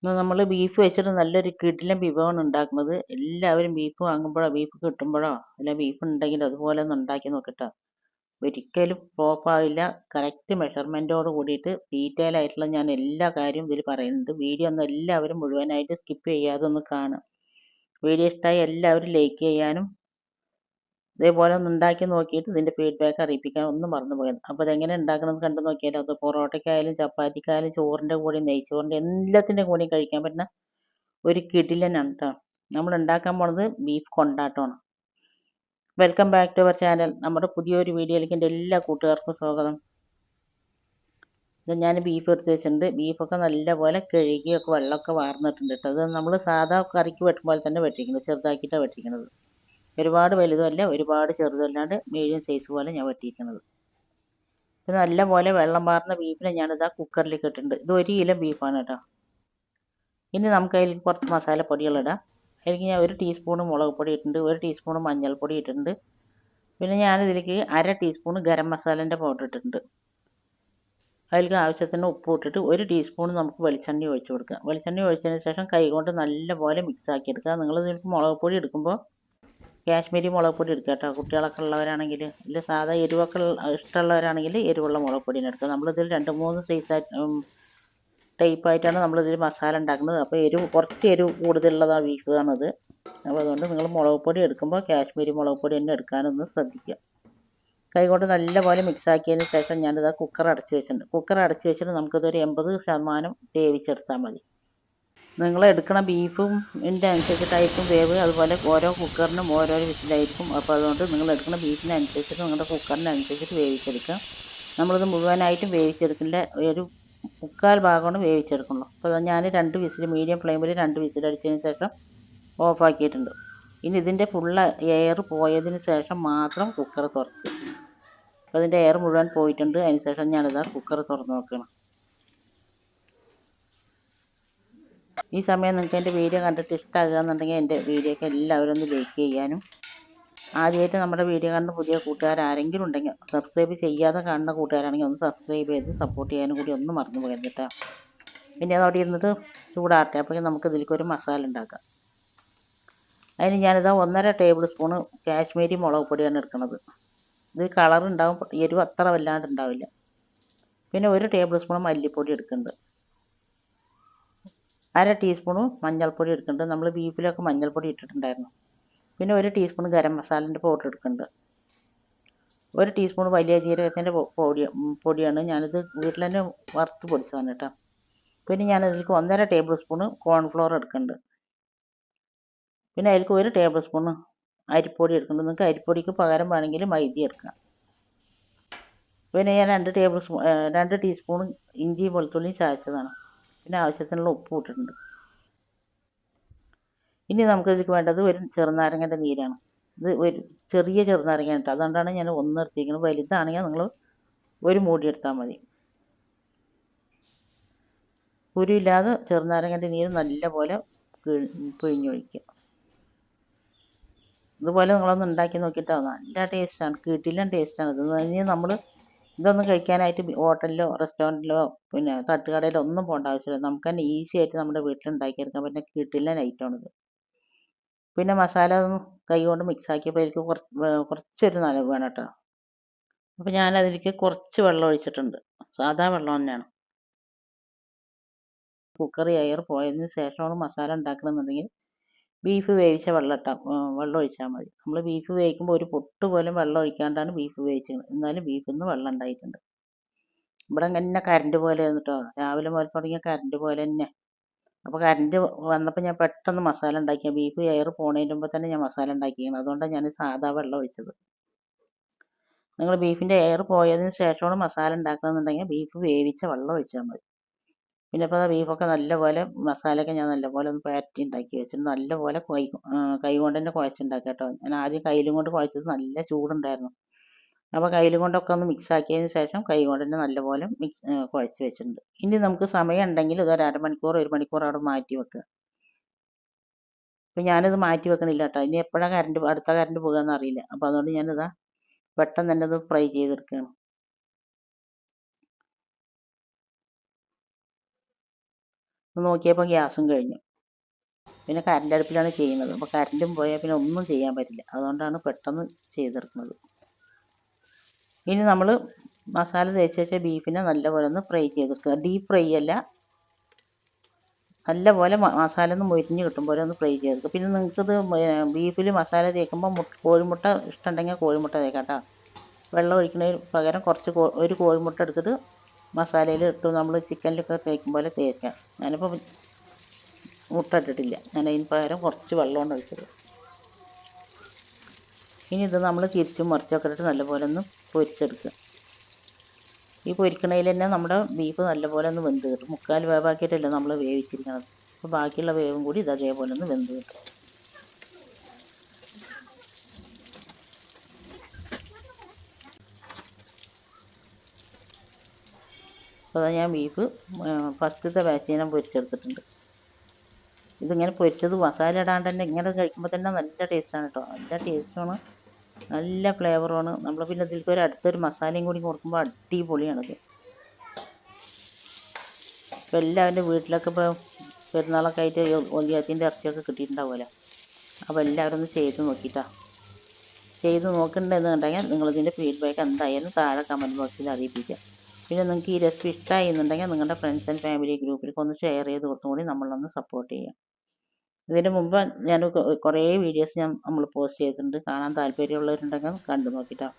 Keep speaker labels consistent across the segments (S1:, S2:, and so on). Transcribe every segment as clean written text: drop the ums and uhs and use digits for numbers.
S1: ഇന്ന് നമ്മൾ ബീഫ് വെച്ചിട്ട് നല്ലൊരു കിടിലൻ വിഭവമാണ് ഉണ്ടാക്കുന്നത്. എല്ലാവരും ബീഫ് വാങ്ങുമ്പോഴോ ബീഫ് കിട്ടുമ്പോഴോ അല്ല ബീഫ് ഉണ്ടെങ്കിൽ അതുപോലെ ഒന്ന് ഉണ്ടാക്കി നോക്കട്ടോ. ഒരിക്കലും ഫ്ലോപ്പാവില്ല. കറക്റ്റ് മെഷർമെൻറ്റോട് കൂടിയിട്ട് ഡീറ്റെയിൽ ആയിട്ടുള്ള ഞാൻ എല്ലാ കാര്യവും ഇതിൽ പറയുന്നുണ്ട്. വീഡിയോ ഒന്ന് എല്ലാവരും മുഴുവനായിട്ട് സ്കിപ്പ് ചെയ്യാതെ ഒന്ന് കാണുക. വീഡിയോ ഇഷ്ടമായി എല്ലാവരും ലൈക്ക് ചെയ്യാനും ഇതേപോലെ ഒന്ന് ഉണ്ടാക്കി നോക്കിയിട്ട് ഇതിൻ്റെ ഫീഡ്ബാക്ക് അറിയിപ്പിക്കാൻ ഒന്നും മറന്നു പോകരുത്. അപ്പോൾ അതെങ്ങനെ ഉണ്ടാക്കണമെന്ന് കണ്ടു നോക്കിയാലോ. അത് പൊറോട്ടയ്ക്കായാലും ചപ്പാത്തിക്കായാലും ചോറിൻ്റെ കൂടെയും നെയ്ച്ചോറിൻ്റെ എല്ലാത്തിൻ്റെ കൂടെയും കഴിക്കാൻ പറ്റുന്ന ഒരു കിടിലനാണ് കേട്ടോ. നമ്മൾ ഉണ്ടാക്കാൻ പോണത് ബീഫ് കൊണ്ടാട്ടമാണ്. Welcome back to our channel. നമ്മുടെ പുതിയൊരു വീഡിയോയിലേക്ക് എൻ്റെ എല്ലാ കൂട്ടുകാർക്കും സ്വാഗതം. ഇത് ഞാൻ ബീഫ് എടുത്ത് വെച്ചിട്ടുണ്ട്. ബീഫൊക്കെ നല്ലപോലെ കഴുകിയൊക്കെ വെള്ളമൊക്കെ വാർന്നിട്ടുണ്ട് കേട്ടോ. അത് നമ്മൾ സാധാ കറിക്ക് വെട്ടുമ്പോൾ തന്നെ വെട്ടിക്കുന്നത്, ചെറുതാക്കിയിട്ടാണ് വെട്ടിക്കുന്നത്. ഒരുപാട് വലുതല്ല ഒരുപാട് ചെറുതല്ലാണ്ട് മീഡിയം സൈസ് പോലെ ഞാൻ വെട്ടിയിരിക്കുന്നത്. ഇത് നല്ലപോലെ വെള്ളം വാർന്ന ബീഫിനെ ഞാനിതാ കുക്കറിലേക്ക് ഇട്ടിട്ടുണ്ട്. ഇത് 1 കിലോ ബീഫാണ് കേട്ടോ. ഇനി നമുക്ക് അതിൽ കുറച്ച് മസാലപ്പൊടികൾ ഇടാം. അതിലേക്ക് ഞാൻ 1 ടീസ്പൂൺ മുളക് പൊടി ഇട്ടിട്ടുണ്ട്, 1 ടീസ്പൂൺ മഞ്ഞൾപ്പൊടി ഇട്ടിട്ടുണ്ട്. പിന്നെ ഞാനിതിലേക്ക് 1/2 ടീസ്പൂൺ ഗരം മസാലേൻ്റെ പൗഡർ ഇട്ടിട്ടുണ്ട്. അതിലേക്ക് ആവശ്യത്തിന് ഉപ്പ് ഇട്ടിട്ട് 1 ടീസ്പൂൺ നമുക്ക് വെളിച്ചെണ്ണ ഒഴിച്ച് കൊടുക്കുക. വെളിച്ചെണ്ണ ഒഴിച്ചതിന് ശേഷം കൈകൊണ്ട് നല്ലപോലെ മിക്സ് ആക്കി എടുക്കുക. നിങ്ങൾ ഇതിലേക്ക് മുളക് പൊടി എടുക്കുമ്പോൾ കാശ്മീരി മുളക് പൊടി എടുക്കുക കേട്ടോ. കുട്ടികളൊക്കെ ഉള്ളവരാണെങ്കിൽ, ഇല്ല സാധാ എരിവൊക്കെ ഇഷ്ടമുള്ളവരാണെങ്കിൽ എരിവുള്ള മുളക് പൊടിയാണ് എടുക്കുക. നമ്മളിതിൽ 2-3 സൈസ് ടൈപ്പായിട്ടാണ് നമ്മളിതിൽ മസാല ഉണ്ടാക്കുന്നത്. അപ്പോൾ കുറച്ച് എരിവ് കൂടുതലുള്ളതാണ് ബീഫാണിത്. അപ്പോൾ അതുകൊണ്ട് നിങ്ങൾ മുളക് പൊടി എടുക്കുമ്പോൾ കാശ്മീരി മുളക് പൊടി തന്നെ എടുക്കാനൊന്ന് ശ്രദ്ധിക്കുക. കൈകൊണ്ട് നല്ലപോലെ മിക്സ് ആക്കിയതിന് ശേഷം ഞാനിത് കുക്കർ അടച്ച് വെച്ചിട്ടുണ്ട്. കുക്കർ അടച്ച് വെച്ചിട്ട് നമുക്കിതൊരു 80% വേവിച്ചെടുത്താൽ മതി. നിങ്ങൾ എടുക്കണ ബീഫും ഇതിൻ്റെ അനുസരിച്ചിട്ടായിരിക്കും വേവ്. അതുപോലെ ഓരോ കുക്കറിനും ഓരോരോ വിസിലായിരിക്കും. അപ്പോൾ അതുകൊണ്ട് നിങ്ങൾ എടുക്കുന്ന ബീഫിനനുസരിച്ചിട്ട് നിങ്ങളുടെ കുക്കറിനനുസരിച്ചിട്ട് വേവിച്ചെടുക്കുക. നമ്മളിത് മുഴുവനായിട്ടും വേവിച്ചെടുക്കില്ല, ഒരു 3/4 ഭാഗമാണ് വേവിച്ചെടുക്കുള്ളൂ. അപ്പോൾ ഞാൻ 2 വിസിൽ, മീഡിയം ഫ്ലെയിമിൽ 2 വിസിൽ അടിച്ചതിന് ശേഷം ഓഫാക്കിയിട്ടുണ്ട്. ഇനി ഇതിൻ്റെ ഫുള്ള് എയർ പോയതിന് ശേഷം മാത്രം കുക്കർ തുറക്കുക. അപ്പോൾ അതിൻ്റെ എയർ മുഴുവൻ പോയിട്ടുണ്ട്. അതിന് ശേഷം ഞാനിതാ കുക്കർ തുറന്ന് നോക്കണം. ഈ സമയം നിങ്ങൾക്ക് എൻ്റെ വീഡിയോ കണ്ടിട്ട് ഇഷ്ടമാകുക എന്നുണ്ടെങ്കിൽ എൻ്റെ വീഡിയോക്ക് എല്ലാവരും ഒന്ന് ലൈക്ക് ചെയ്യാനും, ആദ്യമായിട്ട് നമ്മുടെ വീഡിയോ കാണുന്ന പുതിയ കൂട്ടുകാർ ആരെങ്കിലും ഉണ്ടെങ്കിൽ, സബ്സ്ക്രൈബ് ചെയ്യാതെ കാണുന്ന കൂട്ടുകാരാണെങ്കിൽ ഒന്ന് സബ്സ്ക്രൈബ് ചെയ്ത് സപ്പോർട്ട് ചെയ്യാനും കൂടി ഒന്നും മറന്നു പോകരുത് കേട്ടോ. പിന്നെ അതോടെ ഇരുന്നത് ചൂടാറട്ടെ. അപ്പോഴേക്കും നമുക്ക് ഇതിലേക്ക് ഒരു മസാല ഉണ്ടാക്കാം. അതിന് ഞാനിതാ 1.5 ടേബിൾ സ്പൂണ് കാശ്മീരി മുളക് പൊടിയാണ് എടുക്കുന്നത്. ഇത് കളർ ഉണ്ടാവും, എരിവ് അത്ര വല്ലാണ്ട് ഉണ്ടാവില്ല. പിന്നെ 1 ടേബിൾ സ്പൂൺ മല്ലിപ്പൊടി എടുക്കുന്നുണ്ട്. 1/2 ടീസ്പൂണ് മഞ്ഞൾപ്പൊടി എടുക്കുന്നുണ്ട്. നമ്മൾ ബീഫിലൊക്കെ മഞ്ഞൾപ്പൊടി ഇട്ടിട്ടുണ്ടായിരുന്നു. പിന്നെ 1 ടീസ്പൂൺ ഗരം മസാലേൻ്റെ പൗഡർ എടുക്കുന്നുണ്ട്. 1 ടീസ്പൂൺ വലിയ ജീരകത്തിൻ്റെ പൊടിയാണ്. ഞാനിത് വീട്ടിൽ തന്നെ വറുത്ത് പൊടിച്ചതാണ് കേട്ടോ. പിന്നെ ഞാനതിലേക്ക് 1.5 ടേബിൾ സ്പൂണ് കോൺഫ്ലോർ എടുക്കുന്നുണ്ട്. പിന്നെ അതിലേക്ക് 1 ടേബിൾ സ്പൂണ് അരിപ്പൊടി എടുക്കുന്നുണ്ട്. നിങ്ങൾക്ക് അരിപ്പൊടിക്ക് പകരം വേണമെങ്കിൽ മൈദ എടുക്കാം. പിന്നെ ഞാൻ 2 ടീസ്പൂൺ ഇഞ്ചി വെളുത്തുള്ളി ചതച്ചതാണ്. പിന്നെ ആവശ്യത്തിനുള്ള ഉപ്പ് ഇട്ടിട്ടുണ്ട്. ഇനി നമുക്ക് ഇതിലേക്ക് വേണ്ടത് 1 ചെറുനാരങ്ങയുടെ നീരാണ്. ഇത് ഒരു ചെറിയ ചെറുനാരങ്ങ കേട്ടോ. അതുകൊണ്ടാണ് ഞാൻ 1 എടുത്തിരിക്കുന്നത്. വലുതാണെങ്കിൽ നിങ്ങൾ 1 മൂടി എടുത്താൽ മതി. കുരുയില്ലാതെ ചെറുനാരങ്ങയുടെ നീര് നല്ലപോലെ പിഴിഞ്ഞൊഴിക്കുക. ഇതുപോലെ നിങ്ങളൊന്ന് ഉണ്ടാക്കി നോക്കിയിട്ടോ. നല്ല ടേസ്റ്റാണ്, കിടിലൻ ടേസ്റ്റാണ് ഇത്. ഇനി നമ്മൾ ഇതൊന്നും കഴിക്കാനായിട്ട് ഹോട്ടലിലോ റെസ്റ്റോറൻറ്റിലോ പിന്നെ തട്ടുകടയിലോ ഒന്നും പോകേണ്ട ആവശ്യമില്ല. നമുക്ക് തന്നെ ഈസി ആയിട്ട് നമ്മുടെ വീട്ടിൽ ഉണ്ടാക്കിയെടുക്കാൻ പറ്റുന്ന കിടിലൻ ഐറ്റമാണിത്. പിന്നെ മസാല കൈ കൊണ്ട് മിക്സ് ആക്കിയപ്പോൾ അതിലേക്ക് കുറച്ചൊരു നനവ് വേണം കേട്ടോ. അപ്പോൾ ഞാനതിലേക്ക് കുറച്ച് വെള്ളം ഒഴിച്ചിട്ടുണ്ട്. സാധാ വെള്ളം തന്നെയാണ്. കുക്കർ എയർ പോയതിന് ശേഷമാണ് മസാല ഉണ്ടാക്കണമെന്നുണ്ടെങ്കിൽ ബീഫ് വേവിച്ച വെള്ളം ഒഴിച്ചാൽ മതി. നമ്മൾ ബീഫ് വേവിക്കുമ്പോൾ ഒരു പൊട്ട് പോലും വെള്ളം ഒഴിക്കാണ്ടാണ് ബീഫ് വേവിച്ചത്. എന്നാലും ബീഫിൽ നിന്ന് വെള്ളം ഉണ്ടായിട്ടുണ്ട്. ഇവിടെ ഇങ്ങനെ കറണ്ട് പോലെ കേട്ടോ. രാവിലെ മുതൽ തുടങ്ങിയ കറണ്ട് പോലെ തന്നെ. അപ്പോൾ കറണ്ട് വന്നപ്പോൾ ഞാൻ പെട്ടെന്ന് മസാല ഉണ്ടാക്കിയ ബീഫ് എയർ പോണതിന് മുമ്പ് തന്നെ ഞാൻ മസാല ഉണ്ടാക്കിയാണ്. അതുകൊണ്ടാണ് ഞാൻ സാധാ വെള്ളം ഒഴിച്ചത്. നിങ്ങൾ ബീഫിൻ്റെ എയർ പോയതിന് ശേഷമാണ് മസാല ഉണ്ടാക്കണമെന്നുണ്ടെങ്കിൽ ബീഫ് വേവിച്ച വെള്ളം ഒഴിച്ചാൽ മതി. പിന്നെ ഇപ്പോൾ ബീഫൊക്കെ നല്ലപോലെ മസാലയൊക്കെ ഞാൻ നല്ലപോലെ ഒന്ന് പരട്ടി ഉണ്ടാക്കി വെച്ചിട്ട് നല്ലപോലെ കൈ കൊണ്ട് തന്നെ കുഴച്ചുണ്ടാക്കുക കേട്ടോ. ഞാൻ ആദ്യം കയ്യിലും കൊണ്ട് കുഴച്ചത് നല്ല ചൂടുണ്ടായിരുന്നു. അപ്പോൾ കയ്യിലും കൊണ്ടൊക്കെ ഒന്ന് മിക്സ് ആക്കിയതിന് ശേഷം കൈ കൊണ്ട് തന്നെ നല്ലപോലെ കുഴച്ച് വെച്ചിട്ടുണ്ട്. ഇനി നമുക്ക് സമയം ഉണ്ടെങ്കിൽ ഇതൊരു 1/2 മണിക്കൂർ 1 മണിക്കൂർ അവിടെ മാറ്റി വെക്കുക. അപ്പോൾ ഞാനിത് മാറ്റി വെക്കണില്ല കേട്ടോ. ഇനി എപ്പോഴാണ് അടുത്ത കറണ്ട് പോകുകയെന്ന് അറിയില്ല. അപ്പോൾ അതുകൊണ്ട് ഞാനിതാ പെട്ടെന്ന് തന്നെ ഇത് ഫ്രൈ ചെയ്തെടുക്കുകയാണ്. നോക്കിയപ്പോൾ ഗ്യാസും കഴിഞ്ഞു. പിന്നെ കറണ്ട് അടുപ്പിലാണ് ചെയ്യുന്നത്. അപ്പോൾ കറണ്ടും പോയാൽ പിന്നെ ഒന്നും ചെയ്യാൻ പറ്റില്ല. അതുകൊണ്ടാണ് പെട്ടെന്ന് ചെയ്തെടുക്കുന്നത്. ഇനി നമ്മൾ മസാല തേച്ച് വെച്ച ബീഫിനെ നല്ലപോലെ ഒന്ന് ഫ്രൈ ചെയ്തെടുക്കുക. ഡീപ്പ് ഫ്രൈ അല്ല, നല്ലപോലെ മസാല ഒന്ന് മൊരിഞ്ഞ് കിട്ടും പോലെ ഒന്ന് ഫ്രൈ ചെയ്തെടുക്കുക. പിന്നെ നിങ്ങൾക്കിത് ബീഫിൽ മസാല തേക്കുമ്പോൾ കോഴിമുട്ട ഇഷ്ടമുണ്ടെങ്കിൽ കോഴിമുട്ട തേക്കാം കേട്ടോ. വെള്ളം ഒഴിക്കുന്നതിന് പകരം ഒരു കോഴിമുട്ട എടുത്തിട്ട് മസാലയിൽ ഇട്ട് നമ്മൾ ചിക്കനിലൊക്കെ തേക്കും പോലെ തേക്കാം. ഞാനിപ്പോൾ മുട്ട ഇട്ടിട്ടില്ല. ഞാൻ അതിന് പകരം കുറച്ച് വെള്ളമാണ് ഒഴിച്ചത്. ഇനി ഇത് നമ്മൾ തിരിച്ചും മറിച്ചൊക്കെ ഇട്ടിട്ട് നല്ലപോലെ ഒന്ന് പൊരിച്ചെടുക്കുക. ഈ പൊരിക്കണതിൽ തന്നെ നമ്മുടെ ബീഫ് നല്ലപോലെ ഒന്ന് വെന്ത് കിട്ടും. മുക്കാൽ വേവാക്കിയിട്ടല്ല നമ്മൾ വേവിച്ചിരിക്കുന്നത്. അപ്പോൾ ബാക്കിയുള്ള വേവും കൂടി ഇത് അതേപോലെ ഒന്ന് വെന്ത് കിട്ടും. അപ്പോൾ ഞാൻ ബീഫ് ഫസ്റ്റത്തെ ബാച്ച് ഞാൻ പൊരിച്ചെടുത്തിട്ടുണ്ട്. ഇതിങ്ങനെ പൊരിച്ചത് മസാല ഇടാണ്ട് തന്നെ ഇങ്ങനെ കഴിക്കുമ്പോൾ തന്നെ നല്ല ടേസ്റ്റാണ് കേട്ടോ. നല്ല ടേസ്റ്റുമാണ്, നല്ല ഫ്ലേവറുമാണ്. നമ്മൾ പിന്നെ ഇതിലേക്ക് അടുത്തൊരു മസാലയും കൂടി കൊടുക്കുമ്പോൾ അടിപൊളിയാണത്. ഇപ്പോൾ എല്ലാവരുടെ വീട്ടിലൊക്കെ ഇപ്പോൾ പെരുന്നാളൊക്കെ ആയിട്ട് ഒലിയാത്തിൻ്റെ ഇറച്ചിയൊക്കെ കിട്ടിയിട്ടുണ്ടാവുമല്ലോ. അപ്പോൾ എല്ലാവരും ഒന്ന് ചെയ്ത് നോക്കിയിട്ടാണ്. ചെയ്ത് നോക്കണ്ടെന്നുണ്ടെങ്കിൽ നിങ്ങളിതിൻ്റെ ഫീഡ്ബാക്ക് എന്തായാലും താഴെ കമൻറ്റ് ബോക്സിൽ അറിയിപ്പിക്കുക. പിന്നെ നിങ്ങൾക്ക് ഈ റെസിപ്പി ഇഷ്ടമായി എന്നുണ്ടെങ്കിൽ നിങ്ങളുടെ ഫ്രണ്ട്സ് ആൻഡ് ഫാമിലി ഗ്രൂപ്പിലേക്ക് ഒന്ന് ഷെയർ ചെയ്ത് കൊടുത്തും കൂടി നമ്മളൊന്ന് സപ്പോർട്ട് ചെയ്യാം. ഇതിന് മുമ്പ് ഞാൻ കുറേ വീഡിയോസ് നമ്മൾ പോസ്റ്റ് ചെയ്തിട്ടുണ്ട്. കാണാൻ താല്പര്യമുള്ളവരുണ്ടെങ്കിൽ കണ്ടു നോക്കിയിട്ടാണ്.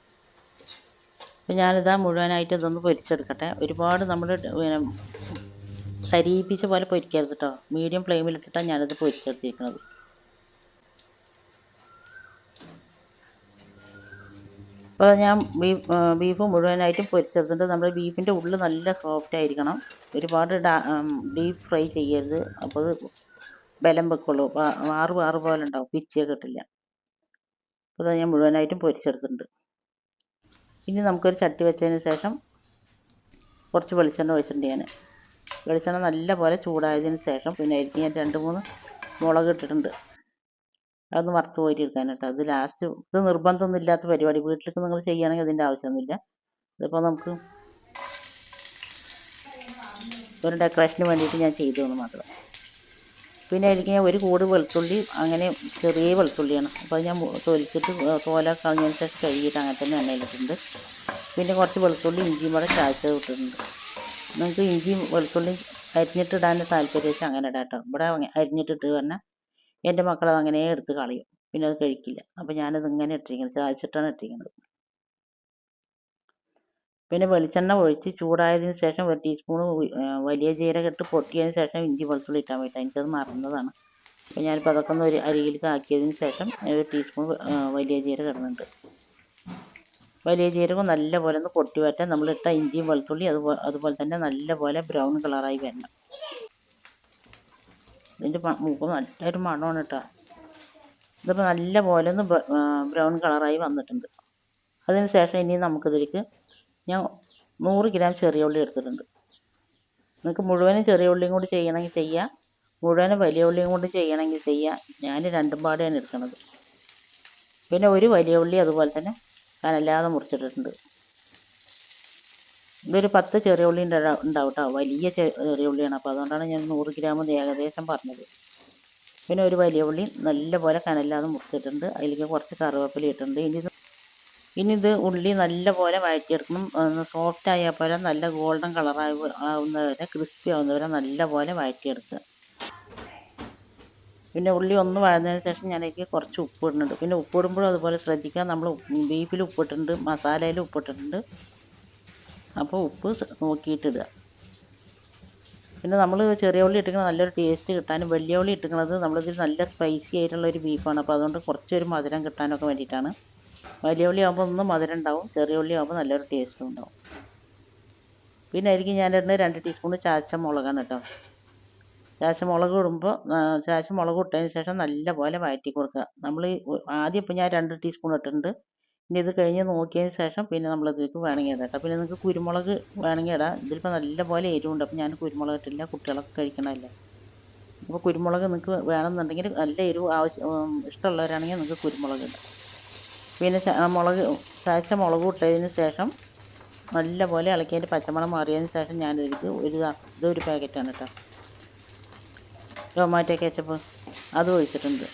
S1: അപ്പോൾ ഞാനിതാ മുഴുവനായിട്ട് ഇതൊന്ന് പൊരിച്ചെടുക്കട്ടെ. ഒരുപാട് നമ്മൾ കരിയിപ്പിച്ച പോലെ പൊരിക്കരുത് കേട്ടോ. മീഡിയം ഫ്ലെയിമിലിട്ടിട്ടാണ് ഞാനിത് പൊരിച്ചെടുത്തിരിക്കുന്നത്. അപ്പോൾ ഞാൻ ബീഫ് മുഴുവനായിട്ടും പൊരിച്ചെടുത്തിട്ട് നമ്മുടെ ബീഫിൻ്റെ ഉള്ളിൽ നല്ല സോഫ്റ്റ് ആയിരിക്കണം. ഒരുപാട് ഡീപ്പ് ഫ്രൈ ചെയ്യരുത്. അപ്പോൾ അത് ബലം വെക്കുള്ളൂ. വാറ് പോലെ ഉണ്ടാവും, പിച്ചിയൊക്കെ കിട്ടില്ല. അപ്പോൾ ഞാൻ മുഴുവനായിട്ടും പൊരിച്ചെടുത്തിട്ടുണ്ട്. ഇനി നമുക്കൊരു ചട്ടി വെച്ചതിന് ശേഷം കുറച്ച് വെളിച്ചെണ്ണ ഒഴിച്ചിട്ടുണ്ട്. ഞാൻ വെളിച്ചെണ്ണ നല്ല പോലെ ചൂടായതിന് ശേഷം പിന്നെ അതിലേക്ക് ഞാൻ 2-3 മുളക് ഇട്ടിട്ടുണ്ട്. അതൊന്ന് വറുത്ത് കോരിയെടുക്കാൻ കേട്ടോ. അത് ലാസ്റ്റ് ഇത് നിർബന്ധമൊന്നും ഇല്ലാത്ത പരിപാടി. വീട്ടിലേക്ക് നിങ്ങൾ ചെയ്യുകയാണെങ്കിൽ അതിൻ്റെ ആവശ്യമൊന്നുമില്ല. ഇതിപ്പോൾ നമുക്ക് ഒരു ഡെക്കറേഷന് വേണ്ടിയിട്ട് ഞാൻ ചെയ്തതെന്ന് മാത്രം. പിന്നെ അതിലേക്ക് ഞാൻ ഒരു കൂട് വെളുത്തുള്ളി, അങ്ങനെ ചെറിയ വെളുത്തുള്ളിയാണ്. അപ്പോൾ അത് ഞാൻ തൊലിച്ചിട്ട് തോല കളഞ്ഞതിന് ശേഷം കഴുകിയിട്ട് അങ്ങനെ തന്നെ എണ്ണയിലിട്ടുണ്ട്. പിന്നെ കുറച്ച് വെളുത്തുള്ളി ഇഞ്ചിയും കൂടെ ചായച്ചത് ഇട്ടിട്ടുണ്ട്. നിങ്ങൾക്ക് ഇഞ്ചിയും വെളുത്തുള്ളിയും അരിഞ്ഞിട്ടിടാൻ താല്പര്യം വെച്ചാൽ അങ്ങനെ ഇടാം കേട്ടോ. ഇവിടെ അരിഞ്ഞിട്ടിട്ട് പറഞ്ഞാൽ എൻ്റെ മക്കളത് അങ്ങനെ എടുത്ത് കളയും, പിന്നെ അത് കഴിക്കില്ല. അപ്പോൾ ഞാനത് ഇങ്ങനെ ഇട്ടിരിക്കുന്നത്, ചായച്ചിട്ടാണ് ഇട്ടിരിക്കുന്നത്. പിന്നെ വെളിച്ചെണ്ണ ഒഴിച്ച് ചൂടായതിന് ശേഷം 1 ടീസ്പൂൺ വലിയ ജീരകം ഇട്ട് പൊട്ടിയതിന് ശേഷം ഇഞ്ചി വെളുത്തുള്ളി ഇട്ടാൻ വേണ്ടിയിട്ട് എനിക്കത് മറന്നതാണ്. അപ്പോൾ ഞാനിപ്പോൾ അതൊക്കെ ഒന്ന് ഒരു അരിയിലേക്ക് ആക്കിയതിന് ശേഷം 1 ടീസ്പൂൺ വലിയ ജീരകം ഇടുന്നുണ്ട്. വലിയ ജീരകം നല്ലപോലെ ഒന്ന് പൊട്ടി വറ്റാൻ നമ്മളിട്ട ഇഞ്ചിയും വെളുത്തുള്ളി അതുപോലെ തന്നെ നല്ലപോലെ ബ്രൗൺ കളറായി വരണം. ഇതിൻ്റെ മൂക്ക് നല്ലൊരു മണമാണ് കേട്ടോ. ഇതിപ്പോൾ നല്ലപോലെ ഒന്ന് ബ്രൗൺ കളറായി വന്നിട്ടുണ്ട്. അതിന് ശേഷം ഇനി നമുക്കിതിലേക്ക് ഞാൻ 100 ഗ്രാം ചെറിയ ഉള്ളി എടുത്തിട്ടുണ്ട്. നിങ്ങൾക്ക് മുഴുവനും ചെറിയ ഉള്ളിയും കൂടി ചെയ്യണമെങ്കിൽ ചെയ്യുക, മുഴുവനും വലിയ ഉള്ളിയും കൂടി ചെയ്യണമെങ്കിൽ ചെയ്യുക. ഞാൻ രണ്ടും പാടെയാണ് എടുക്കുന്നത്. പിന്നെ ഒരു വലിയ ഉള്ളി അതുപോലെ തന്നെ കനല്ലാതെ മുറിച്ചിട്ടിട്ടുണ്ട്. ഇതൊരു 10 ചെറിയ ഉള്ളി ഉണ്ടാവും കേട്ടോ. വലിയ ചെറിയ ഉള്ളിയാണ്. അപ്പോൾ അതുകൊണ്ടാണ് ഞാൻ 100 ഗ്രാം ഏകദേശം പറഞ്ഞത്. പിന്നെ ഒരു വലിയ ഉള്ളി നല്ലപോലെ കനല്ലാതെ മുറിച്ചിട്ടുണ്ട്. അതിലേക്ക് കുറച്ച് കറിവേപ്പില ഇട്ടിട്ടുണ്ട്. ഇനി ഇത് ഉള്ളി നല്ലപോലെ വഴറ്റിയെടുക്കണം. സോഫ്റ്റ് ആയാൽ പോലെ നല്ല ഗോൾഡൻ കളറാവുന്നവരെ, ക്രിസ്പി ആവുന്നവരെ നല്ലപോലെ വഴറ്റിയെടുക്കുക. പിന്നെ ഉള്ളി ഒന്ന് വഴന്നതിന് ശേഷം ഞാനതിലേക്ക് കുറച്ച് ഉപ്പ് ഇടുന്നുണ്ട്. പിന്നെ ഉപ്പിടുമ്പോഴും അതുപോലെ ശ്രദ്ധിക്കുക. നമ്മൾ ബീഫിൽ ഉപ്പിട്ടിട്ടുണ്ട്, മസാലയിൽ ഉപ്പിട്ടിട്ടുണ്ട്. അപ്പോൾ ഉപ്പ് നോക്കിയിട്ടിടുക. പിന്നെ നമ്മൾ ചെറിയ ഉള്ളി ഇട്ടിരിക്കുന്നത് നല്ലൊരു ടേസ്റ്റ് കിട്ടാനും, വലിയ ഉള്ളി ഇട്ടിരിക്കുന്നത് നമ്മളിതിൽ നല്ല സ്പൈസി ആയിട്ടുള്ളൊരു ബീഫാണ്. അപ്പോൾ അതുകൊണ്ട് കുറച്ചൊരു മധുരം കിട്ടാനൊക്കെ വേണ്ടിയിട്ടാണ്. വലിയ ഉള്ളി ആകുമ്പോൾ ഒന്ന് മധുരം ഉണ്ടാവും, ചെറിയ ഉള്ളി ആകുമ്പോൾ നല്ലൊരു ടേസ്റ്റും ഉണ്ടാവും. പിന്നെ അതിലേക്ക് ഞാനിടുന്നത് 2 ടീസ്പൂൺ ചാച്ച മുളകാണ് കേട്ടോ. ചാച്ച മുളക് ഇടുമ്പോൾ ചാച്ച മുളക് ഇട്ടതിന് ശേഷം നല്ലപോലെ വഴറ്റി കൊടുക്കുക. നമ്മൾ ആദ്യം ഇപ്പോൾ ഞാൻ 2 ടീസ്പൂൺ ഇട്ടിട്ടുണ്ട്. ഇനി ഇത് കഴിഞ്ഞ് നോക്കിയതിന് ശേഷം പിന്നെ നമ്മളിതിലേക്ക് വേണമെങ്കിൽ ഇടാം കേട്ടോ. പിന്നെ നിങ്ങൾക്ക് കുരുമുളക് വേണമെങ്കിൽ ഇടാം. ഇതിലിപ്പോൾ നല്ലപോലെ എരിവുണ്ട്. അപ്പോൾ ഞാൻ കുരുമുളക് ഇട്ടില്ല, കുട്ടികളൊക്കെ കഴിക്കണമല്ലേ. അപ്പോൾ കുരുമുളക് നിങ്ങൾക്ക് വേണമെന്നുണ്ടെങ്കിൽ, നല്ല എരിവ് ഇഷ്ടമുള്ളവരാണെങ്കിൽ നിങ്ങൾക്ക് കുരുമുളക് ഇടാം. പിന്നെ ചാച്ച മുളക് ഇട്ടതിന് ശേഷം നല്ലപോലെ ഇളക്കിയതിൻ്റെ പച്ചമണം മാറിയതിന് ശേഷം ഞാനിതിലേക്ക് ഇതൊരു പാക്കറ്റാണ് കേട്ടോ. ടൊമാറ്റോ കെച്ചപ്പ് അതും ഒഴിച്ചിട്ടുണ്ട്.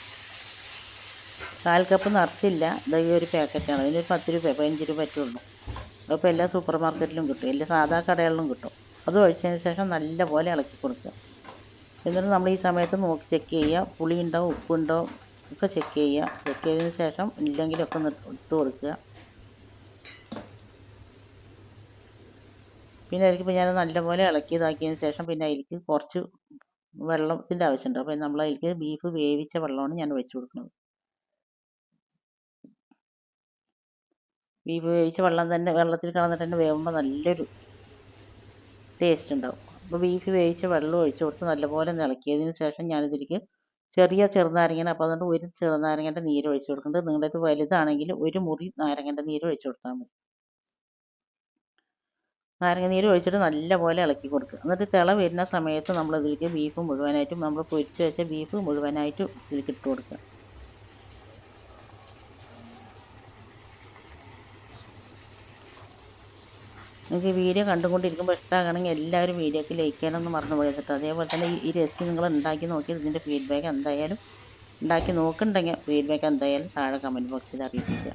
S1: 1/4 കപ്പ് നിറച്ചില്ല, ഇതാ ഈ ഒരു പാക്കറ്റാണ്. ഇതിനൊരു 10 രൂപ 15 രൂപ പറ്റുള്ളൂ. അതിപ്പോൾ എല്ലാ സൂപ്പർ മാർക്കറ്റിലും കിട്ടും, എല്ലാ സാധാ കടകളിലും കിട്ടും. അത് ഒഴിച്ചതിന് ശേഷം നല്ലപോലെ ഇളക്കി കൊടുക്കുക. എന്നിട്ട് നമ്മൾ ഈ സമയത്ത് നോക്കി ചെക്ക് ചെയ്യുക, പുളി ഉണ്ടോ ഉപ്പുണ്ടോ ഒക്കെ ചെക്ക് ചെയ്യുക. ചെക്ക് ചെയ്തതിന് ശേഷം ഇല്ലെങ്കിലൊക്കെ ഒന്ന് ഇട്ട് കൊടുക്കുക. പിന്നെ അതിലേക്ക് ഞാൻ നല്ലപോലെ ഇളക്കി ഇതാക്കിയതിന് ശേഷം പിന്നെ അതിലേക്ക് കുറച്ച് വെള്ളത്തിൻ്റെ ആവശ്യമുണ്ട്. അപ്പോൾ നമ്മൾ അതിലേക്ക് ബീഫ് വേവിച്ച വെള്ളമാണ് ഞാൻ ഒഴിച്ചു കൊടുക്കുന്നത്. ബീഫ് വേവിച്ച വെള്ളം തന്നെ വെള്ളത്തിൽ കിടന്നിട്ട് തന്നെ വേവുമ്പോൾ നല്ലൊരു ടേസ്റ്റ് ഉണ്ടാവും. അപ്പോൾ ബീഫ് വേവിച്ച വെള്ളം ഒഴിച്ചു കൊടുത്ത് നല്ലപോലെ ഇളക്കിയതിന് ശേഷം ഞാനിതിലേക്ക് ചെറുനാരങ്ങയാണ്, അപ്പോൾ അതുകൊണ്ട് ഒരു ചെറുനാരങ്ങൻ്റെ നീര് ഒഴിച്ചു കൊടുക്കുന്നുണ്ട്. നിങ്ങളുടെ ഇത് വലുതാണെങ്കിൽ ഒരു മുറി നാരങ്ങൻ്റെ നീര് ഒഴിച്ചു കൊടുത്താൽ മതി. നാരങ്ങ നീര് ഒഴിച്ചിട്ട് നല്ലപോലെ ഇളക്കി കൊടുക്കുക. എന്നിട്ട് തിള വരുന്ന സമയത്ത് നമ്മൾ ഇതിലേക്ക് ബീഫ് മുഴുവനായിട്ടും നമ്മൾ പൊരിച്ച് വെച്ച ബീഫ് മുഴുവനായിട്ടും ഇതിലേക്ക് ഇട്ട് കൊടുക്കുക. നിങ്ങൾക്ക് വീഡിയോ കണ്ടുകൊണ്ടിരിക്കുമ്പോൾ ഇഷ്ടമാകണമെങ്കിൽ എല്ലാവരും വീഡിയോക്ക് ലൈക്ക് ചെയ്യാനൊന്നും മറന്നു പോയിട്ട്. അതേപോലെ തന്നെ ഈ റെസിപ്പി നിങ്ങൾ ഉണ്ടാക്കി നോക്കി ഇതിൻ്റെ ഫീഡ്ബാക്ക് എന്തായാലും ഉണ്ടാക്കി നോക്കുന്നുണ്ടെങ്കിൽ ഫീഡ്ബാക്ക് എന്തായാലും താഴെ കമൻറ്റ് ബോക്സിൽ അറിയിപ്പിക്കുക.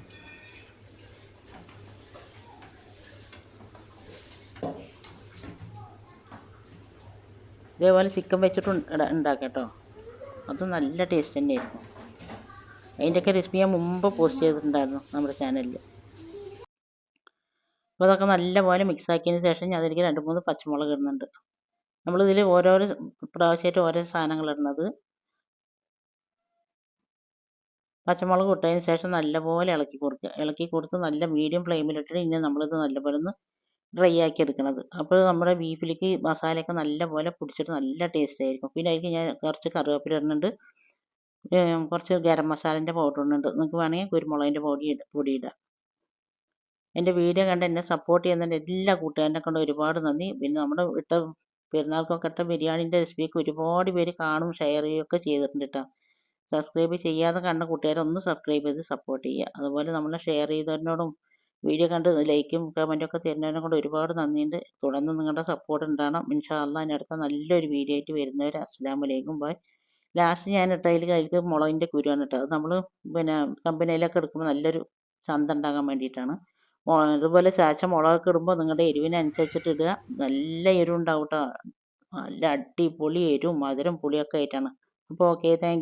S1: ഇതേപോലെ ചിക്കൻ വെച്ചിട്ട് ഉണ്ടാക്കാം കേട്ടോ, അത് നല്ല ടേസ്റ്റ് തന്നെയായിരുന്നു. അതിൻ്റെയൊക്കെ റെസിപ്പി ഞാൻ മുമ്പ് പോസ്റ്റ് ചെയ്തിട്ടുണ്ടായിരുന്നു നമ്മുടെ ചാനലിൽ. അപ്പോൾ അതൊക്കെ നല്ലപോലെ മിക്സ് ആക്കിയതിന് ശേഷം ഞാൻ അതിലേക്ക് 2-3 പച്ചമുളക് ഇടുന്നുണ്ട്. നമ്മളിതിൽ ഓരോരോ പ്രാവശ്യമായിട്ട് ഓരോ സാധനങ്ങൾ ഇടുന്നത്. പച്ചമുളക് ഇട്ടതിന് ശേഷം നല്ലപോലെ ഇളക്കി കൊടുക്കുക. ഇളക്കി കൊടുത്ത് നല്ല മീഡിയം ഫ്ലെയിമിലിട്ടിട്ട് ഇനി നമ്മളിത് നല്ലപോലെ ഒന്ന് ഡ്രൈ ആക്കി എടുക്കണത്. അപ്പോൾ നമ്മുടെ ബീഫിലേക്ക് മസാലയൊക്കെ നല്ലപോലെ പിടിച്ചിട്ട് നല്ല ടേസ്റ്റ് ആയിരിക്കും. പിന്നെ അതിലേക്ക് ഞാൻ കുറച്ച് കറിവേപ്പില ഇടുന്നുണ്ട്, കുറച്ച് ഗരം മസാലേൻ്റെ പൗഡർ ഇടുന്നുണ്ട്. നിങ്ങൾക്ക് വേണമെങ്കിൽ കുരുമുളകിൻ്റെ പൊടി ഇടാം. എൻ്റെ വീഡിയോ കണ്ട് എന്നെ സപ്പോർട്ട് ചെയ്യുന്നതിൻ്റെ എല്ലാ കൂട്ടുകാരനെ കൊണ്ട് ഒരുപാട് നന്ദി. പിന്നെ നമ്മുടെ പെരുന്നാൾക്കൊക്കെ ഇട്ട ബിരിയാണീൻ്റെ റെസിപ്പിയൊക്കെ ഒരുപാട് പേര് കാണും, ഷെയർ ചെയ്യുകയൊക്കെ ചെയ്തിട്ടുണ്ട് കേട്ടോ. സബ്സ്ക്രൈബ് ചെയ്യാതെ കണ്ട കൂട്ടുകാരൊന്ന് സബ്സ്ക്രൈബ് ചെയ്ത് സപ്പോർട്ട് ചെയ്യുക. അതുപോലെ നമ്മളെ ഷെയർ ചെയ്തവരോടും വീഡിയോ കണ്ട് ലൈക്കും കമൻറ്റും ഒക്കെ തരുന്നതിനെ കൊണ്ട് ഒരുപാട് നന്ദിയുണ്ട്. തുടർന്ന് നിങ്ങളുടെ സപ്പോർട്ട് ഉണ്ടാകണം. ഇൻഷാ അള്ളാ ഇനി അടുത്ത നല്ലൊരു വീഡിയോ ആയിട്ട് വരുന്നവരെ അസ്സലാമു അലൈക്കും ബൈ. ലാസ്റ്റ് ഞാൻ ഇട്ടതിൽ കഴിക്ക് മുളകിൻ്റെ കുരുവാണ് ഇട്ടത്. അത് നമ്മൾ പിന്നെ കമ്പനിയിലൊക്കെ എടുക്കുമ്പോൾ നല്ലൊരു ചന്ത ഉണ്ടാകാൻ വേണ്ടിയിട്ടാണ്. അതുപോലെ ചാച്ച മുളകൊക്കെ ഇടുമ്പോൾ നിങ്ങളുടെ എരിവിനനുസരിച്ചിട്ട് ഇടുക. നല്ല എരിവുണ്ടാവും കേട്ടോ, നല്ല അടിപൊളി എരിവും മധുരം പുളിയൊക്കെ ആയിട്ടാണ്. അപ്പോൾ ഓക്കെ, താങ്ക് യു.